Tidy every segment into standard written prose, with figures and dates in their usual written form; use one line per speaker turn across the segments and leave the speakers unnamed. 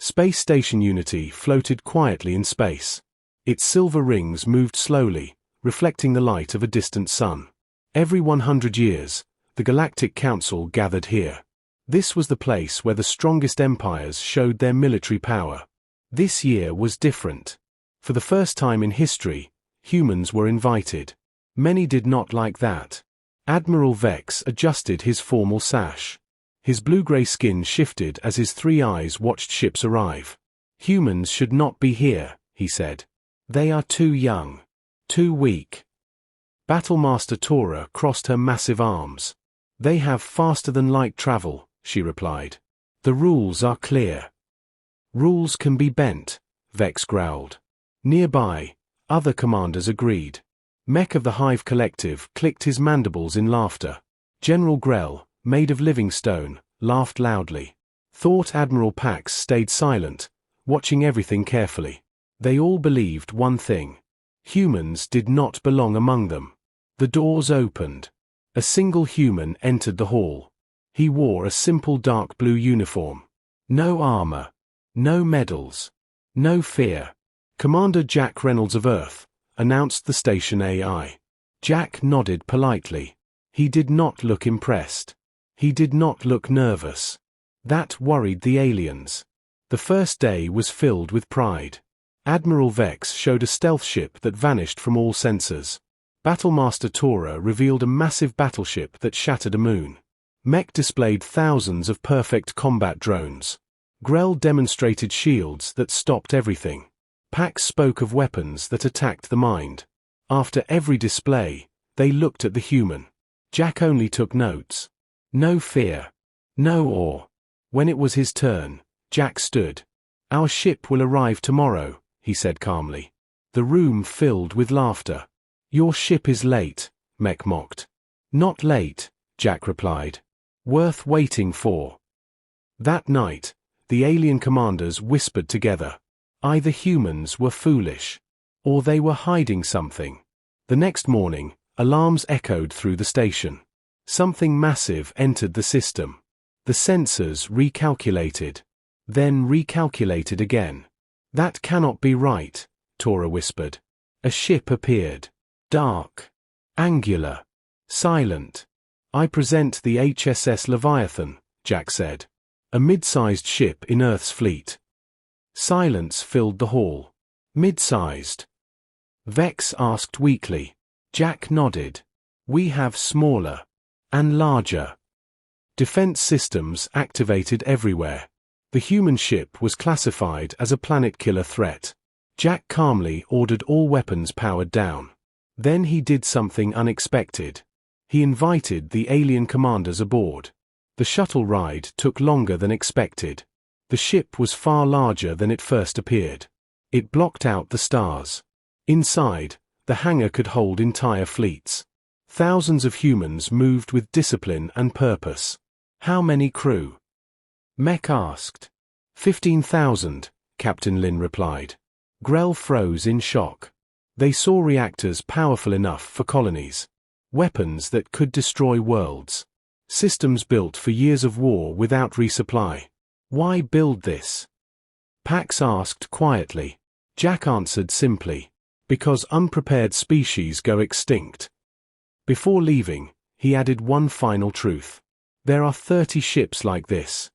Space Station Unity floated quietly in space. Its silver rings moved slowly, reflecting the light of a distant sun. Every 100 years, the Galactic Council gathered here. This was the place where the strongest empires showed their military power. This year was different. For the first time in history, humans were invited. Many did not like that. Admiral Vex adjusted his formal sash. His blue-gray skin shifted as his 3 eyes watched ships arrive. Humans should not be here, he said. They are too young. Too weak. Battlemaster Tora crossed her massive arms. They have faster-than-light travel, she replied. The rules are clear. Rules can be bent, Vex growled. Nearby, other commanders agreed. Mech of the Hive Collective clicked his mandibles in laughter. General Grell, made of living stone, laughed loudly. Thought Admiral Pax stayed silent, watching everything carefully. They all believed one thing. Humans did not belong among them. The doors opened. A single human entered the hall. He wore a simple dark blue uniform. No armor. No medals. No fear. Commander Jack Reynolds of Earth, announced the station AI. Jack nodded politely. He did not look impressed. He did not look nervous. That worried the aliens. The first day was filled with pride. Admiral Vex showed a stealth ship that vanished from all sensors. Battlemaster Tora revealed a massive battleship that shattered a moon. Mech displayed thousands of perfect combat drones. Grell demonstrated shields that stopped everything. Pax spoke of weapons that attacked the mind. After every display, they looked at the human. Jack only took notes. No fear. No awe. When it was his turn, Jack stood. Our ship will arrive tomorrow, he said calmly. The room filled with laughter. Your ship is late, Mech mocked. Not late, Jack replied. Worth waiting for. That night, the alien commanders whispered together. Either humans were foolish, or they were hiding something. The next morning, alarms echoed through the station. Something massive entered the system. The sensors recalculated. Then recalculated again. That cannot be right, Tora whispered. A ship appeared. Dark. Angular. Silent. I present the HSS Leviathan, Jack said. A mid-sized ship in Earth's fleet. Silence filled the hall. Mid-sized. Vex asked weakly. Jack nodded. We have smaller. And larger. Defense systems activated everywhere. The human ship was classified as a planet-killer threat. Jack calmly ordered all weapons powered down. Then he did something unexpected. He invited the alien commanders aboard. The shuttle ride took longer than expected. The ship was far larger than it first appeared. It blocked out the stars. Inside, the hangar could hold entire fleets. Thousands of humans moved with discipline and purpose. How many crew? Mech asked. 15,000, Captain Lin replied. Grell froze in shock. They saw reactors powerful enough for colonies. Weapons that could destroy worlds. Systems built for years of war without resupply. Why build this? Pax asked quietly. Jack answered simply. Because unprepared species go extinct. Before leaving, he added one final truth. There are 30 ships like this.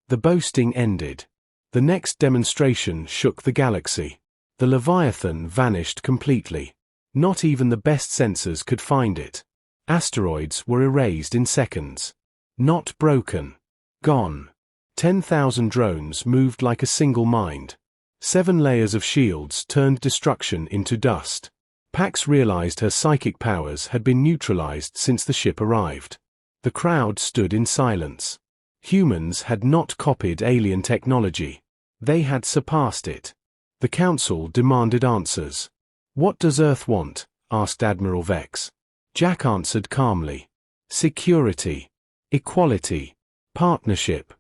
The boasting ended. The next demonstration shook the galaxy. The Leviathan vanished completely. Not even the best sensors could find it. Asteroids were erased in seconds. Not broken. Gone. 10,000 drones moved like a single mind. 7 layers of shields turned destruction into dust. Pax realized her psychic powers had been neutralized since the ship arrived. The crowd stood in silence. Humans had not copied alien technology. They had surpassed it. The Council demanded answers. What does Earth want? Asked Admiral Vex. Jack answered calmly. Security. Equality. Partnership.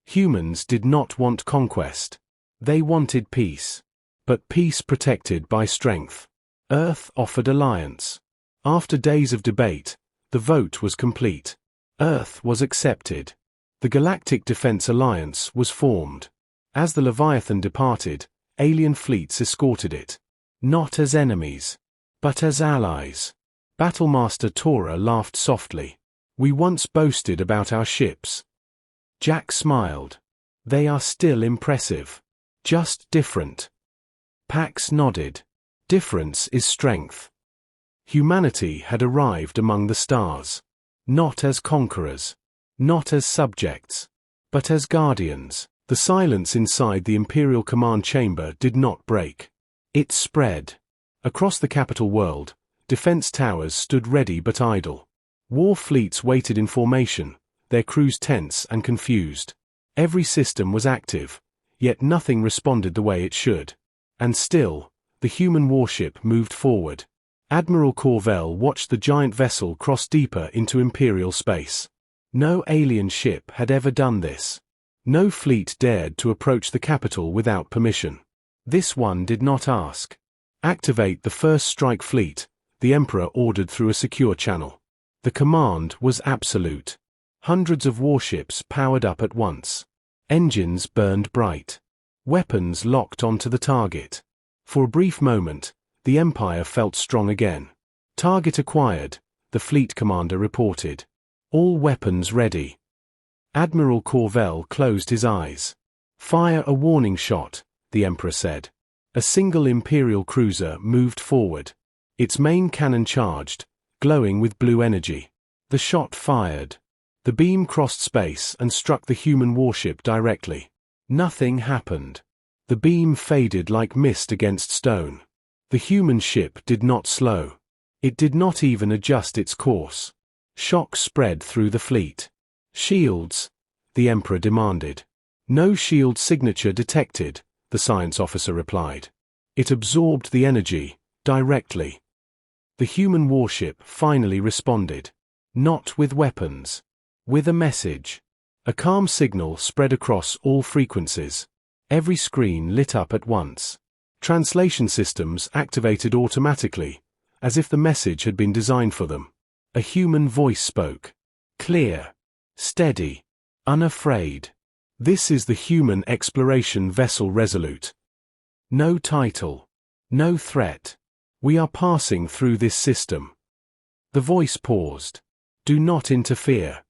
Humans did not want conquest. They wanted peace. But peace protected by strength. Earth offered alliance. After days of debate, the vote was complete. Earth was accepted. The Galactic Defense Alliance was formed. As the Leviathan departed, alien fleets escorted it. Not as enemies, but as allies. Battlemaster Tora laughed softly. We once boasted about our ships. Jack smiled. They are still impressive. Just different. Pax nodded. Difference is strength. Humanity had arrived among the stars. Not as conquerors. Not as subjects. But as guardians. The silence inside the Imperial Command Chamber did not break. It spread. Across the capital world, defense towers stood ready but idle. War fleets waited in formation, their crews tense and confused. Every system was active, yet nothing responded the way it should. And still, the human warship moved forward. Admiral Corvell watched the giant vessel cross deeper into Imperial space. No alien ship had ever done this. No fleet dared to approach the capital without permission. This one did not ask. Activate the first strike fleet, the Emperor ordered through a secure channel. The command was absolute. Hundreds of warships powered up at once. Engines burned bright. Weapons locked onto the target. For a brief moment, the Empire felt strong again. Target acquired, the fleet commander reported. All weapons ready. Admiral Corvell closed his eyes. Fire a warning shot, the Emperor said. A single Imperial cruiser moved forward. Its main cannon charged, glowing with blue energy. The shot fired. The beam crossed space and struck the human warship directly. Nothing happened. The beam faded like mist against stone. The human ship did not slow. It did not even adjust its course. Shock spread through the fleet. Shields, the Emperor demanded. No shield signature detected, the science officer replied. It absorbed the energy, directly. The human warship finally responded. Not with weapons. With a message. A calm signal spread across all frequencies. Every screen lit up at once. Translation systems activated automatically, as if the message had been designed for them. A human voice spoke. Clear. Steady. Unafraid. This is the human exploration vessel Resolute. No title. No threat. We are passing through this system. The voice paused. Do not interfere.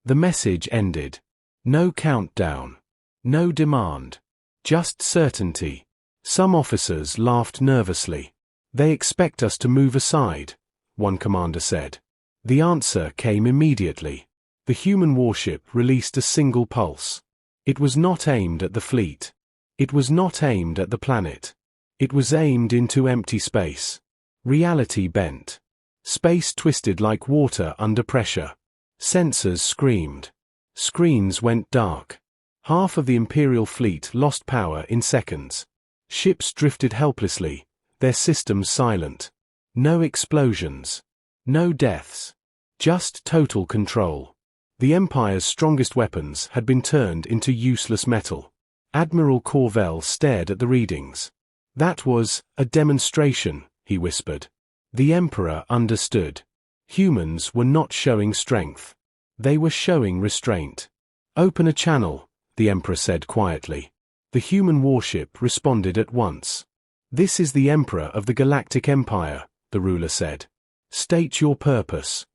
The message ended. No countdown. No demand. Just certainty. Some officers laughed nervously. They expect us to move aside, one commander said. The answer came immediately. The human warship released a single pulse. It was not aimed at the fleet. It was not aimed at the planet. It was aimed into empty space. Reality bent. Space twisted like water under pressure. Sensors screamed. Screens went dark. Half of the Imperial fleet lost power in seconds. Ships drifted helplessly, their systems silent. No explosions. No deaths. Just total control. The Empire's strongest weapons had been turned into useless metal. Admiral Corvell stared at the readings. That was a demonstration, he whispered. The Emperor understood. Humans were not showing strength. They were showing restraint. Open a channel, the Emperor said quietly. The human warship responded at once. This is the Emperor of the Galactic Empire, the ruler said. State your purpose.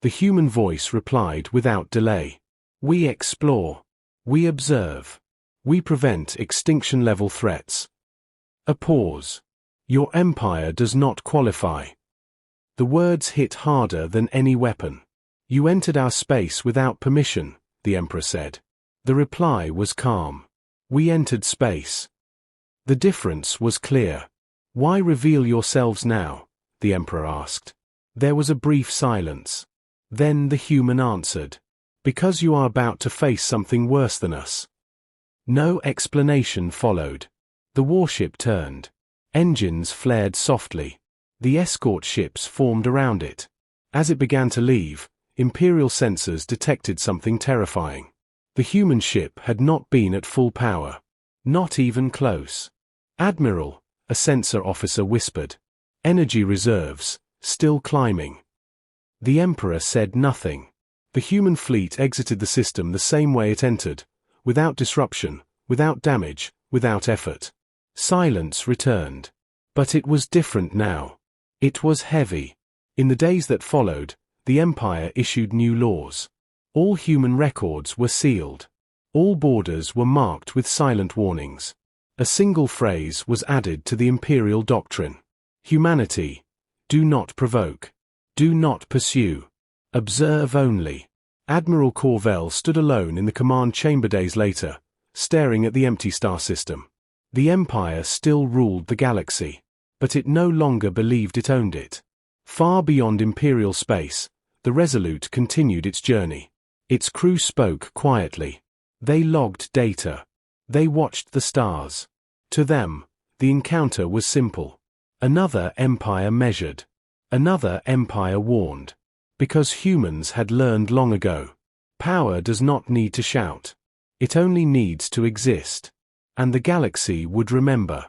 The human voice replied without delay. We explore. We observe. We prevent extinction-level threats. A pause. Your empire does not qualify. The words hit harder than any weapon. You entered our space without permission, the Emperor said. The reply was calm. We entered space. The difference was clear. Why reveal yourselves now? The Emperor asked. There was a brief silence. Then the human answered. Because you are about to face something worse than us. No explanation followed. The warship turned. Engines flared softly. The escort ships formed around it. As it began to leave, Imperial sensors detected something terrifying. The human ship had not been at full power. Not even close. Admiral, a sensor officer whispered. Energy reserves, still climbing. The Emperor said nothing. The human fleet exited the system the same way it entered, without disruption, without damage, without effort. Silence returned. But it was different now. It was heavy. In the days that followed, the Empire issued new laws. All human records were sealed. All borders were marked with silent warnings. A single phrase was added to the imperial doctrine. Humanity, do not provoke. Do not pursue. Observe only. Admiral Corvell stood alone in the command chamber days later, staring at the empty star system. The Empire still ruled the galaxy, but it no longer believed it owned it. Far beyond imperial space, the Resolute continued its journey. Its crew spoke quietly. They logged data. They watched the stars. To them, the encounter was simple. Another empire measured. Another empire warned. Because humans had learned long ago. Power does not need to shout. It only needs to exist. And the galaxy would remember.